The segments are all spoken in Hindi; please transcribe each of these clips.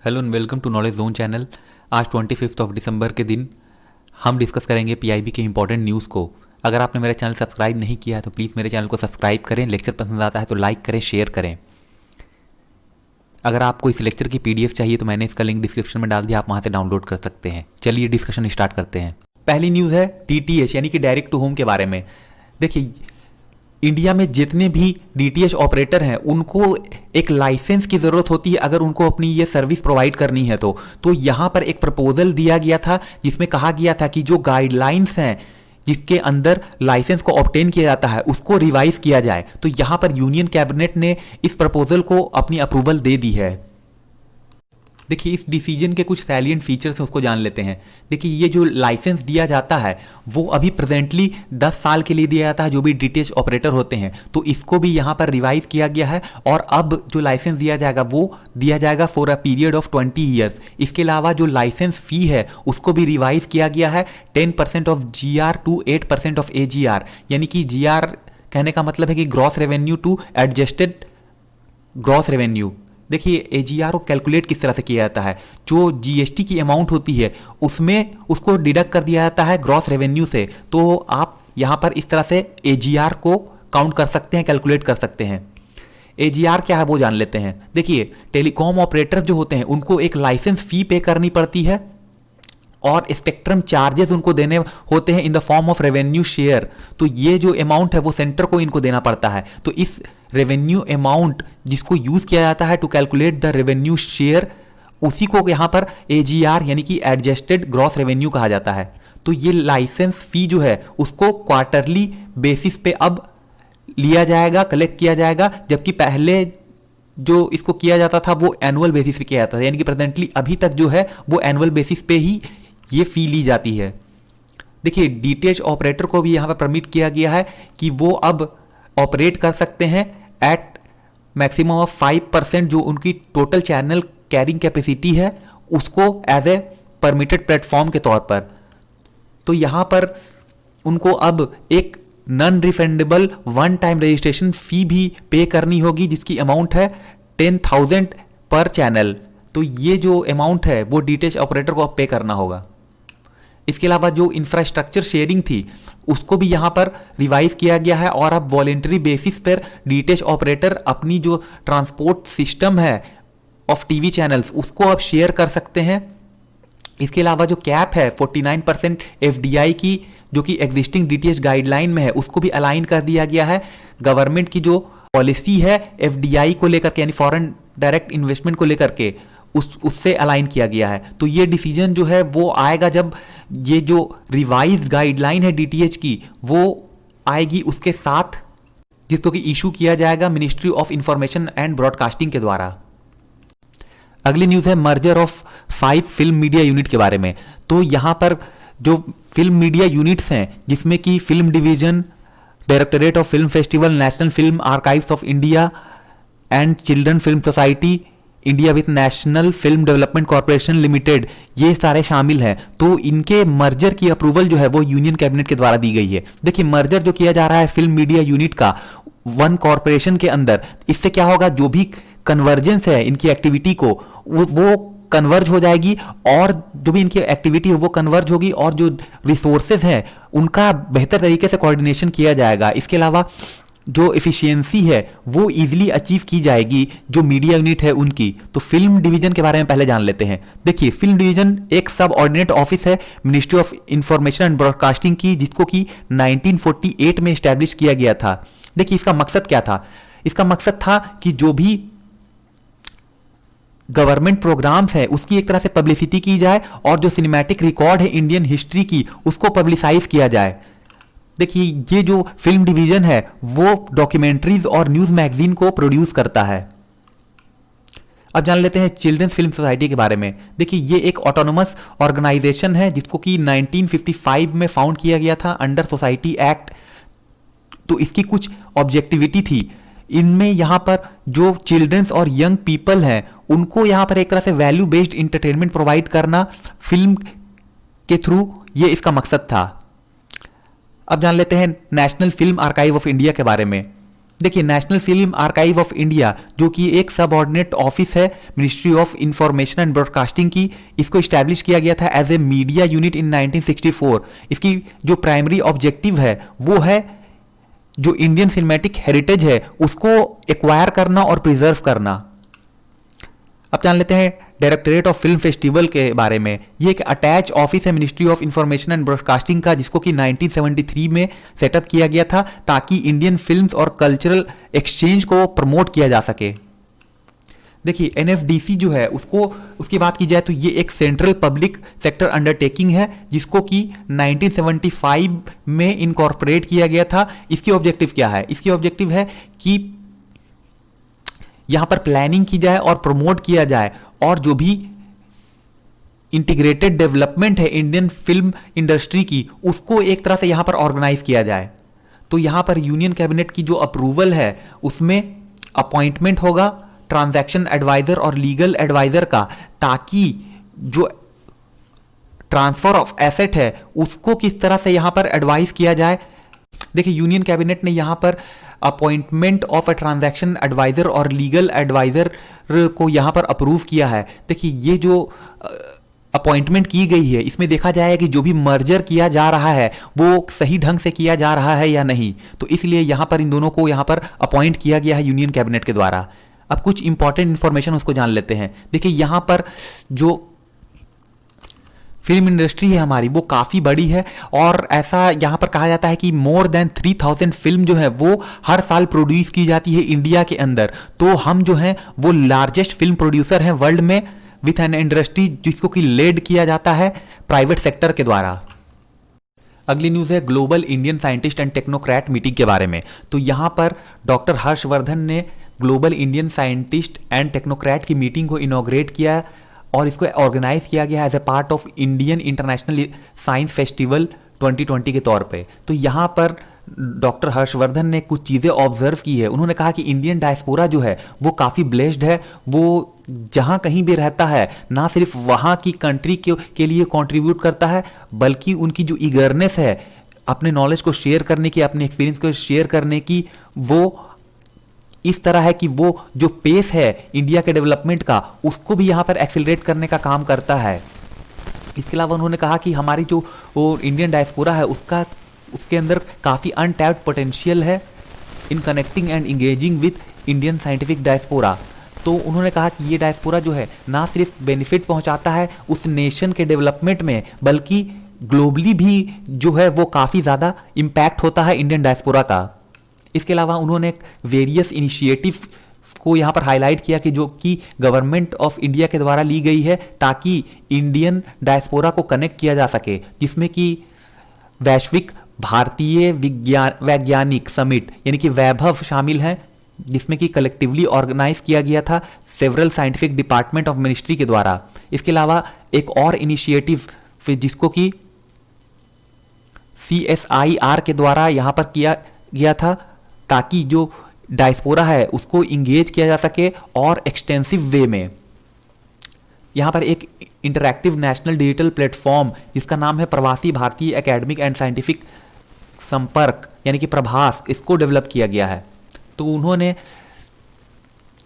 Hello and welcome to knowledge zone channel. आज 25 दिसंबर के दिन हम डिस्कस करेंगे पीआईबी के इंपॉर्टेंट न्यूज़ को। अगर आपने मेरा चैनल सब्सक्राइब नहीं किया है तो प्लीज़ मेरे चैनल को सब्सक्राइब करें। लेक्चर पसंद आता है तो लाइक करें, शेयर करें। अगर आपको इस लेक्चर की पीडीएफ चाहिए तो मैंने इसका लिंक डिस्क्रिप्शन में डाल दिया, आप वहाँ से डाउनलोड कर सकते हैं। चलिए डिस्कशन स्टार्ट करते हैं। पहली न्यूज़ है डीटीएच यानी कि डायरेक्ट टू होम के बारे में। देखिए, इंडिया में जितने भी डीटीएच ऑपरेटर हैं उनको एक लाइसेंस की ज़रूरत होती है अगर उनको अपनी ये सर्विस प्रोवाइड करनी है तो यहाँ पर एक प्रपोजल दिया गया था जिसमें कहा गया था कि जो गाइडलाइंस हैं जिसके अंदर लाइसेंस को ऑब्टेन किया जाता है उसको रिवाइज किया जाए। तो यहाँ पर यूनियन कैबिनेट ने इस प्रपोजल को अपनी अप्रूवल दे दी है। देखिए, इस डिसीजन के कुछ सैलिएंट फीचर्स हैं, उसको जान लेते हैं। देखिए, ये जो लाइसेंस दिया जाता है वो अभी प्रेजेंटली 10 साल के लिए दिया जाता है जो भी डीटीएच ऑपरेटर होते हैं, तो इसको भी यहाँ पर रिवाइज किया गया है और अब जो लाइसेंस दिया जाएगा वो दिया जाएगा for a period of 20 years. इसके अलावा जो लाइसेंस फी है उसको भी रिवाइज किया गया है 10% of GR to 8% of AGR, यानी कि GR कहने का मतलब है कि gross revenue to adjusted gross revenue. देखिए, AGR को कैलकुलेट किस तरह से किया जाता है, जो GST की अमाउंट होती है उसमें उसको डिडक्ट कर दिया जाता है ग्रॉस रेवेन्यू से। तो आप यहाँ पर इस तरह से AGR को काउंट कर सकते हैं, कैलकुलेट कर सकते हैं। AGR क्या है वो जान लेते हैं। देखिए, टेलीकॉम ऑपरेटर जो होते हैं उनको एक लाइसेंस फी पे करनी पड़ती है और स्पेक्ट्रम चार्जेस उनको देने होते हैं in the form of revenue share. तो ये जो अमाउंट है वो सेंटर को इनको देना पड़ता है। तो इस रेवेन्यू अमाउंट जिसको यूज किया जाता है to calculate the revenue share, उसी को यहाँ पर AGR यानी कि एडजस्टेड ग्रॉस रेवेन्यू कहा जाता है। तो ये लाइसेंस फी जो है उसको क्वार्टरली बेसिस पे अब लिया जाएगा, कलेक्ट किया जाएगा, जबकि पहले जो इसको किया जाता था वो एनुअल बेसिस पे किया जाता था। यानी कि प्रेजेंटली अभी तक जो है वो एनुअल बेसिस पे ही ये फी ली जाती है। देखिए, डीटीएच ऑपरेटर को भी यहाँ पर परमिट किया गया है कि वो अब ऑपरेट कर सकते हैं एट मैक्सिमम ऑफ 5% जो उनकी टोटल चैनल कैरिंग कैपेसिटी है उसको एज ए परमिटेड प्लेटफॉर्म के तौर पर। तो यहाँ पर उनको अब एक non refundable one time registration fee भी पे करनी होगी जिसकी अमाउंट है 10,000 पर चैनल। तो ये जो अमाउंट है वो डीटीएच ऑपरेटर को अब पे करना होगा। इसके अलावा जो इंफ्रास्ट्रक्चर शेयरिंग थी उसको भी यहाँ पर रिवाइज किया गया है और अब वॉलेंटरी बेसिस पर डीटीएच ऑपरेटर अपनी जो ट्रांसपोर्ट सिस्टम है ऑफ टीवी चैनल्स उसको अब शेयर कर सकते हैं। इसके अलावा जो कैप है 49% FDI की जो कि एग्जिस्टिंग डीटीएच गाइडलाइन में है उसको भी अलाइन कर दिया गया है। गवर्नमेंट की जो पॉलिसी है FDI को लेकर के यानी फॉरेन डायरेक्ट इन्वेस्टमेंट को लेकर के उससे अलाइन किया गया है। तो ये डिसीजन जो है वो आएगा जब ये जो रिवाइज गाइडलाइन है डीटीएच की वो आएगी उसके साथ, जिसको कि इशू किया जाएगा ministry of information and broadcasting के द्वारा। अगली न्यूज़ है merger of 5 film media unit के बारे में। तो यहाँ पर जो फिल्म मीडिया यूनिट्स हैं जिसमें कि film division, directorate of film festival, national film archives of India and children film society India with national film development corporation limited, ये सारे शामिल हैं। तो इनके मर्जर की अप्रूवल जो है वो यूनियन कैबिनेट के द्वारा दी गई है। देखिए, मर्जर जो किया जा रहा है फिल्म मीडिया यूनिट का वन कॉर्पोरेशन के अंदर, इससे क्या होगा, जो भी कन्वर्जेंस है इनकी एक्टिविटी को वो कन्वर्ज हो जाएगी और जो भी इनकी एक्टिविटी है वो कन्वर्ज होगी और जो रिसोर्सेज हैं उनका बेहतर तरीके से कोऑर्डिनेशन किया जाएगा। इसके अलावा जो एफिशिएंसी है वो इजीली अचीव की जाएगी जो मीडिया यूनिट है उनकी। तो फिल्म डिवीजन के बारे में पहले जान लेते हैं। देखिए, फिल्म डिवीजन एक सब ऑर्डिनेट ऑफिस है ministry of information and broadcasting की, जिसको कि 1948 में स्टैब्लिश किया गया था। देखिए, इसका मकसद क्या था? इसका मकसद था कि जो भी गवर्नमेंट प्रोग्राम्स है उसकी एक तरह से पब्लिसिटी की जाए और जो सिनेमैटिक रिकॉर्ड है इंडियन हिस्ट्री की उसको पब्लिसाइज किया जाए। देखिए, ये जो फिल्म डिवीजन है वो डॉक्यूमेंट्रीज और न्यूज मैगजीन को प्रोड्यूस करता है। अब जान लेते हैं चिल्ड्रन फिल्म सोसाइटी के बारे में। देखिए, ये एक ऑटोनोमस ऑर्गेनाइजेशन है जिसको कि 1955 में फाउंड किया गया था अंडर सोसाइटी एक्ट। तो इसकी कुछ ऑब्जेक्टिविटी थी। इनमें यहाँ पर जो चिल्ड्रंस और यंग पीपल हैं उनको यहाँ पर एक तरह से वैल्यू बेस्ड इंटरटेनमेंट प्रोवाइड करना फिल्म के थ्रू, ये इसका मकसद था। अब जान लेते हैं national film archive of India के बारे में। देखिए, national film archive of India जो कि एक सबऑर्डिनेट ऑफिस है ministry of information and broadcasting की, इसको इस्टेब्लिश किया गया था as a media unit in 1964। इसकी जो प्राइमरी ऑब्जेक्टिव है वो है जो इंडियन सिनेमैटिक हेरिटेज है उसको एक्वायर करना और प्रिजर्व करना। अब जान लेते हैं डायरेक्टरेट ऑफ फिल्म फेस्टिवल के बारे में। ये एक अटैच ऑफिस है ministry of information and broadcasting का, जिसको कि 1973 में सेटअप किया गया था ताकि इंडियन फिल्म्स और कल्चरल एक्सचेंज को प्रमोट किया जा सके। देखिए, एनएफडीसी जो है उसकी बात की जाए तो ये एक सेंट्रल पब्लिक सेक्टर अंडरटेकिंग है जिसको कि 1975 में इनकॉर्पोरेट किया गया था। इसकी ऑब्जेक्टिव क्या है? इसकी ऑब्जेक्टिव है कि यहां पर प्लानिंग की जाए और प्रमोट किया जाए और जो भी इंटीग्रेटेड डेवलपमेंट है इंडियन फिल्म इंडस्ट्री की उसको एक तरह से यहां पर ऑर्गेनाइज किया जाए। तो यहां पर यूनियन कैबिनेट की जो अप्रूवल है उसमें अपॉइंटमेंट होगा ट्रांजैक्शन एडवाइजर और लीगल एडवाइजर का, ताकि जो ट्रांसफर ऑफ एसेट है उसको किस तरह से यहां पर एडवाइस किया जाए। देखिए, यूनियन कैबिनेट ने यहां पर appointment of a transaction adviser और लीगल एडवाइजर को यहां पर अप्रूव किया है। देखिए, ये जो अपॉइंटमेंट की गई है इसमें देखा जाएगा कि जो भी मर्जर किया जा रहा है वो सही ढंग से किया जा रहा है या नहीं, तो इसलिए यहां पर इन दोनों को यहां पर अपॉइंट किया गया है यूनियन कैबिनेट के द्वारा। अब कुछ इंपॉर्टेंट इंफॉर्मेशन उसको जान लेते हैं। देखिए, यहां पर जो फिल्म इंडस्ट्री है हमारी वो काफ़ी बड़ी है और ऐसा यहाँ पर कहा जाता है कि मोर देन 3000 फिल्म जो है वो हर साल प्रोड्यूस की जाती है इंडिया के अंदर। तो हम जो हैं वो लार्जेस्ट फिल्म प्रोड्यूसर हैं वर्ल्ड में विथ एन इंडस्ट्री जिसको कि लेड किया जाता है प्राइवेट सेक्टर के द्वारा। अगली न्यूज़ है global Indian scientist and technocrat meeting के बारे में। तो यहाँ पर डॉक्टर हर्षवर्धन ने global Indian scientist and technocrat की मीटिंग को इनॉग्रेट किया और इसको ऑर्गेनाइज किया गया as a part of Indian international science festival 2020 के तौर पे। तो यहाँ पर डॉक्टर हर्षवर्धन ने कुछ चीज़ें ऑब्जर्व की है। उन्होंने कहा कि इंडियन डायस्पोरा जो है वो काफ़ी ब्लेस्ड है, वो जहाँ कहीं भी रहता है ना सिर्फ वहाँ की कंट्री के लिए कंट्रीब्यूट करता है बल्कि उनकी जो ईगरनेस है अपने नॉलेज को शेयर करने की, अपने एक्सपीरियंस को शेयर करने की, वो इस तरह है कि वो जो पेस है इंडिया के डेवलपमेंट का उसको भी यहाँ पर एक्सेलरेट करने का काम करता है। इसके अलावा उन्होंने कहा कि हमारी जो वो इंडियन डायस्पोरा है उसके अंदर काफ़ी अनटैप्ड पोटेंशियल है in connecting and engaging with Indian scientific diaspora. तो उन्होंने कहा कि ये डायस्पोरा जो है ना सिर्फ बेनिफिट पहुंचाता है उस नेशन के डेवलपमेंट में बल्कि ग्लोबली भी जो है वो काफ़ी ज़्यादा इम्पैक्ट होता है इंडियन डायस्पोरा का। इसके अलावा उन्होंने वेरियस इनिशिएटिव को यहाँ पर हाईलाइट किया कि जो कि गवर्नमेंट ऑफ इंडिया के द्वारा ली गई है ताकि इंडियन डायस्पोरा को कनेक्ट किया जा सके, जिसमें कि वैश्विक भारतीय वैज्ञानिक समिट यानी कि वैभव शामिल हैं, जिसमें कि कलेक्टिवली ऑर्गेनाइज किया गया था several scientific department of ministry के द्वारा। इसके अलावा एक और इनिशिएटिव जिसको कि CSIR के द्वारा यहाँ पर किया गया था ताकि जो डायस्पोरा है उसको इंगेज किया जा सके और एक्सटेंसिव वे में। यहाँ पर एक इंटरैक्टिव नेशनल डिजिटल प्लेटफॉर्म जिसका नाम है प्रवासी भारतीय एकेडमिक एंड साइंटिफिक संपर्क यानी कि प्रभास, इसको डेवलप किया गया है। तो उन्होंने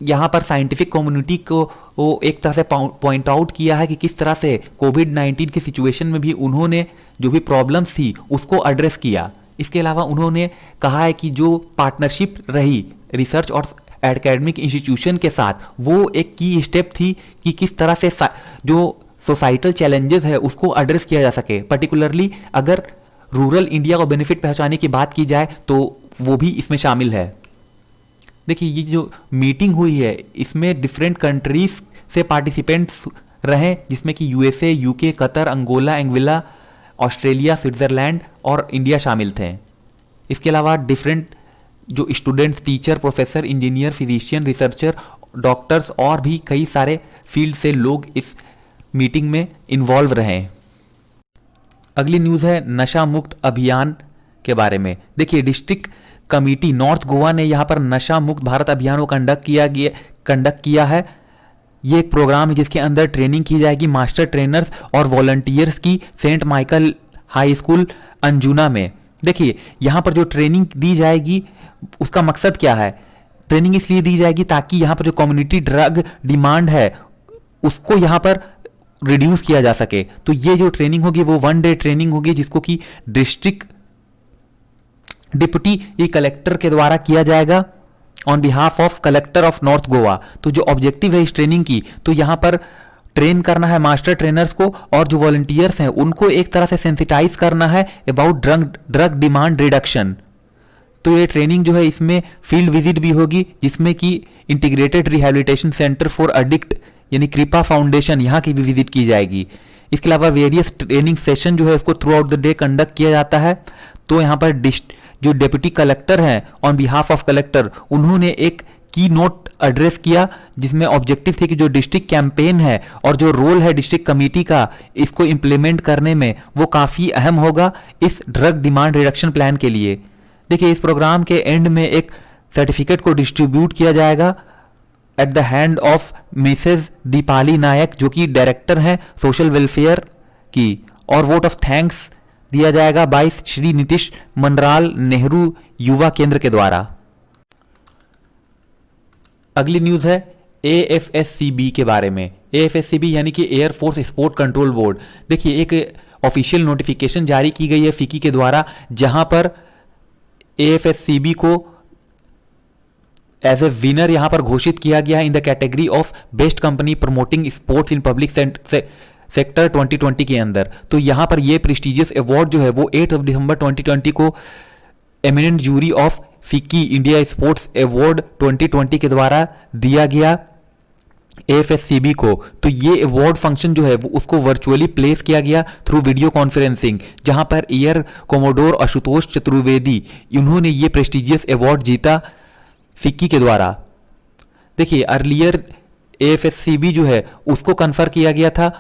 यहाँ पर साइंटिफिक कम्युनिटी को वो एक तरह से पॉइंट आउट किया है कि किस तरह से कोविड-19 की सिचुएशन में भी उन्होंने जो भी प्रॉब्लम्स थी उसको एड्रेस किया। इसके अलावा उन्होंने कहा है कि जो पार्टनरशिप रही रिसर्च और एकेडमिक इंस्टीट्यूशन के साथ वो एक की स्टेप थी कि किस तरह से जो सोसाइटल चैलेंजेस है उसको एड्रेस किया जा सके। पर्टिकुलरली अगर रूरल इंडिया को बेनिफिट पहुंचाने की बात की जाए तो वो भी इसमें शामिल है। देखिए, ये जो मीटिंग हुई है इसमें डिफरेंट कंट्रीज से पार्टिसिपेंट्स रहे, जिसमें कि USA, UK, Qatar, Angola, Anguilla, Australia, Switzerland और इंडिया शामिल थे। इसके अलावा डिफरेंट जो students, teacher, professor, engineer, physician, researcher, doctors और भी कई सारे फील्ड से लोग इस मीटिंग में इन्वॉल्व रहे। अगली न्यूज़ है नशा मुक्त अभियान के बारे में। देखिए, डिस्ट्रिक्ट कमेटी नॉर्थ गोवा ने यहाँ पर नशा मुक्त भारत अभियान को कंडक्ट किया है। ये एक प्रोग्राम है जिसके अंदर ट्रेनिंग की जाएगी मास्टर ट्रेनर्स और वॉलंटियर्स की Saint Michael high school Anjuna में। देखिए यहाँ पर जो ट्रेनिंग दी जाएगी उसका मकसद क्या है। ट्रेनिंग इसलिए दी जाएगी ताकि यहाँ पर जो कम्युनिटी ड्रग डिमांड है उसको यहाँ पर रिड्यूस किया जा सके। तो ये जो ट्रेनिंग होगी वो 1 डे ट्रेनिंग होगी जिसको कि डिस्ट्रिक्ट डिप्टी कलेक्टर के द्वारा किया जाएगा on behalf of collector of north Goa. तो जो ऑब्जेक्टिव है इस ट्रेनिंग की, तो यहां पर ट्रेन करना है मास्टर ट्रेनर्स को, और जो वॉलंटियर्स हैं उनको एक तरह से सेंसिटाइज करना है अबाउट ड्रग डिमांड रिडक्शन। तो ये ट्रेनिंग जो है इसमें फील्ड विजिट भी होगी जिसमें कि integrated rehabilitation centre for addict यानी कृपा फाउंडेशन यहाँ की भी विजिट की जाएगी। इसके अलावा वेरियस ट्रेनिंग सेशन जो है उसको through out the day conduct किया जाता है। तो यहाँ पर जो डिप्टी कलेक्टर हैं ऑन बिहाफ ऑफ कलेक्टर, उन्होंने एक की नोट एड्रेस किया जिसमें ऑब्जेक्टिव थे कि जो डिस्ट्रिक्ट कैंपेन है और जो रोल है डिस्ट्रिक्ट कमेटी का इसको इंप्लीमेंट करने में वो काफ़ी अहम होगा इस ड्रग डिमांड रिडक्शन प्लान के लिए। देखिए इस प्रोग्राम के एंड में एक सर्टिफिकेट को डिस्ट्रीब्यूट किया जाएगा at the hand of Mrs Deepali Nayak जो कि डायरेक्टर हैं सोशल वेलफेयर की, और वोट ऑफ थैंक्स दिया जाएगा बाय श्री नीतीश मंडराल नेहरू युवा केंद्र के द्वारा। अगली न्यूज है AFSCB के बारे में। AFSCB यानी कि air force sport control board. देखिए एक ऑफिशियल नोटिफिकेशन जारी की गई है फिक्की के द्वारा जहां पर AFSCB को एज ए विनर यहां पर घोषित किया गया है in the category of best company promoting sports in public sector 2020 के अंदर। तो यहां पर यह प्रेस्टिजियस अवार्ड जो है वो 8 दिसंबर 2020 को eminent jury of FICCI India sports award 2020 के द्वारा दिया गया AFSCB को। तो ये अवार्ड फंक्शन जो है वो उसको वर्चुअली प्लेस किया गया थ्रू वीडियो कॉन्फ्रेंसिंग, जहां पर एयर कोमोडोर आशुतोष चतुर्वेदी इन्होंने ये प्रेस्टिजियस अवार्ड जीता फिक्की के द्वारा। देखिए अर्लियर AFSCB जो है उसको कन्फर किया गया था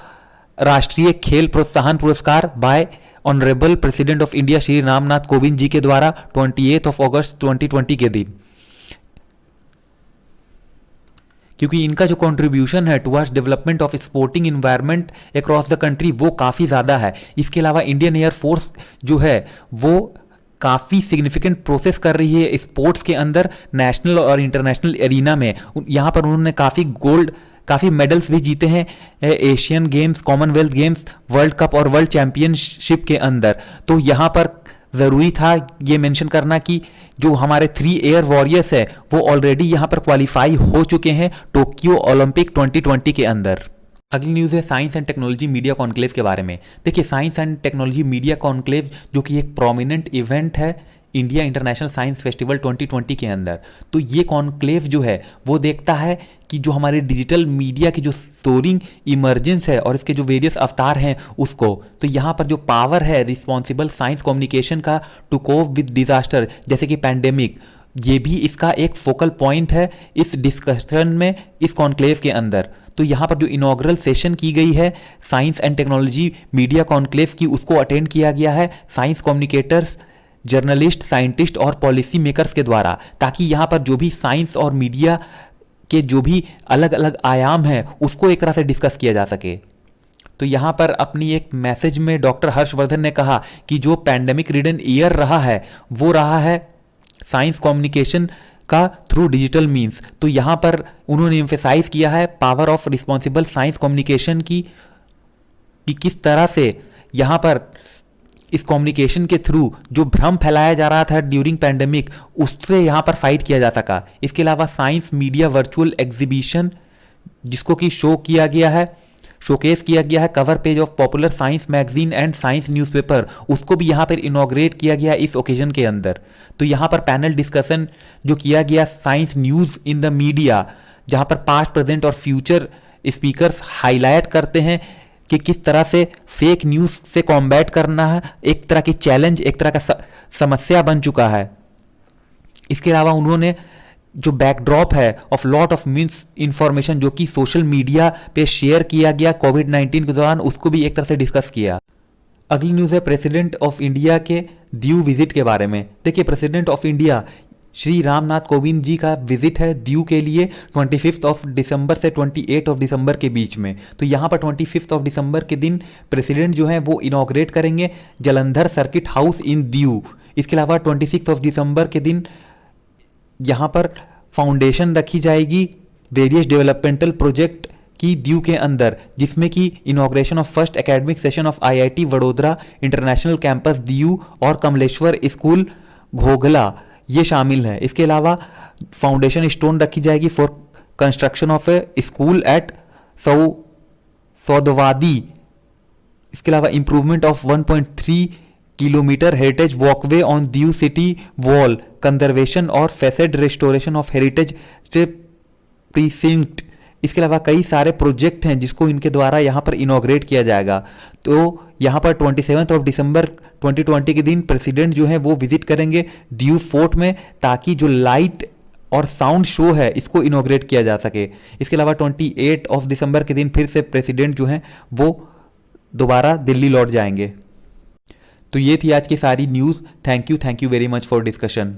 राष्ट्रीय खेल प्रोत्साहन पुरस्कार by honourable president of India Shri Ramnath Kovind ji के द्वारा 28 अगस्त 2020 के दिन, क्योंकि इनका जो कंट्रीब्यूशन है towards development of sporting environment across the country वो काफ़ी ज़्यादा है। इसके अलावा इंडियन एयर फोर्स जो है वो काफ़ी सिग्निफिकेंट प्रोसेस कर रही है स्पोर्ट्स के अंदर नेशनल और इंटरनेशनल एरिना में। यहाँ पर उन्होंने काफ़ी मेडल्स भी जीते हैं Asian games, Commonwealth games, world cup और वर्ल्ड चैंपियनशिप के अंदर। तो यहाँ पर ज़रूरी था ये मेंशन करना कि जो हमारे 3 एयर वॉरियर्स है वो ऑलरेडी यहाँ पर क्वालिफाई हो चुके हैं टोक्यो ओलंपिक 2020 के अंदर। अगली न्यूज़ है science and technology media conclave के बारे में। देखिए science and technology media conclave जो कि एक प्रोमिनेंट इवेंट है इंडिया इंटरनेशनल साइंस फेस्टिवल 2020 के अंदर। तो ये कॉन्क्लेव जो है वो देखता है कि जो हमारे डिजिटल मीडिया की जो सोरिंग इमर्जेंस है और इसके जो वेरियस अवतार हैं उसको, तो यहाँ पर जो पावर है रिस्पॉन्सिबल साइंस कम्युनिकेशन का टू कोप विद डिजास्टर जैसे कि पैंडेमिक, ये भी इसका एक फोकल पॉइंट है इस डिस्कशन में इस कॉन्क्लेव के अंदर। तो यहाँ पर जो इनॉग्रल सेशन की गई है science and technology media conclave की उसको अटेंड किया गया है साइंस कम्युनिकेटर्स, जर्नलिस्ट, साइंटिस्ट और पॉलिसी मेकर्स के द्वारा, ताकि यहाँ पर जो भी साइंस और मीडिया के जो भी अलग अलग आयाम हैं उसको एक तरह से डिस्कस किया जा सके। तो यहाँ पर अपनी एक मैसेज में डॉक्टर हर्षवर्धन ने कहा कि जो पैंडेमिक रिडन ईयर रहा है वो रहा है साइंस कम्युनिकेशन का थ्रू डिजिटल मीन्स। तो यहाँ पर उन्होंने एम्फेसाइज किया है power of responsible science communication की कि किस तरह से यहाँ पर इस कम्युनिकेशन के थ्रू जो भ्रम फैलाया जा रहा था ड्यूरिंग पैंडेमिक उससे यहाँ पर फाइट किया जा सका। इसके अलावा साइंस मीडिया वर्चुअल एग्जीबिशन जिसको कि शोकेस किया गया है cover page of popular science magazine and science newspaper, उसको भी यहाँ पर इनॉग्रेट किया गया इस ओकेजन के अंदर। तो यहाँ पर पैनल डिस्कशन जो किया गया science news in the media, जहाँ पर पास्ट, प्रेजेंट और फ्यूचर स्पीकर्स हाईलाइट करते हैं कि किस तरह से फेक न्यूज़ से कॉम्बैट करना है, एक तरह की चैलेंज, एक तरह का समस्या बन चुका है। इसके अलावा उन्होंने जो बैकड्रॉप है of lot of miss information जो कि सोशल मीडिया पे शेयर किया गया कोविड-19 के दौरान, उसको भी एक तरह से डिस्कस किया। अगली न्यूज़ है प्रेसिडेंट ऑफ इंडिया के दीव विजिट के बारे में। देखिए president of India Shri Ramnath Kovind ji का विजिट है दीव के लिए 25 दिसंबर से 28 दिसंबर के बीच में। तो यहाँ पर 25 दिसंबर के दिन प्रेसिडेंट जो है वो इनॉग्रेट करेंगे Jalandhar circuit house in Diu इसके अलावा 26 दिसंबर के दिन यहाँ पर फाउंडेशन रखी जाएगी वेरियस डेवलपमेंटल प्रोजेक्ट की दीव के अंदर, जिसमें कि inauguration of first academic session of IIT Vadodara international campus Diu और कमलेश्वर स्कूल घोघला ये शामिल है। इसके अलावा फाउंडेशन स्टोन रखी जाएगी for construction of a school at Saudwadi. इसके अलावा improvement of 1.3 kilometre heritage walkway on Diu city wall, conservation और facade restoration of heritage precinct. इसके अलावा कई सारे प्रोजेक्ट हैं जिसको इनके द्वारा यहाँ पर इनॉग्रेट किया जाएगा। तो यहाँ पर 27 दिसंबर 2020 के दिन प्रेसिडेंट जो है वो विजिट करेंगे दीव फोर्ट में, ताकि जो लाइट और साउंड शो है इसको इनॉग्रेट किया जा सके। इसके अलावा 28 दिसंबर के दिन फिर से प्रेसिडेंट जो हैं वो दोबारा दिल्ली लौट जाएंगे। तो ये थी आज की सारी news. Thank you very much for discussion.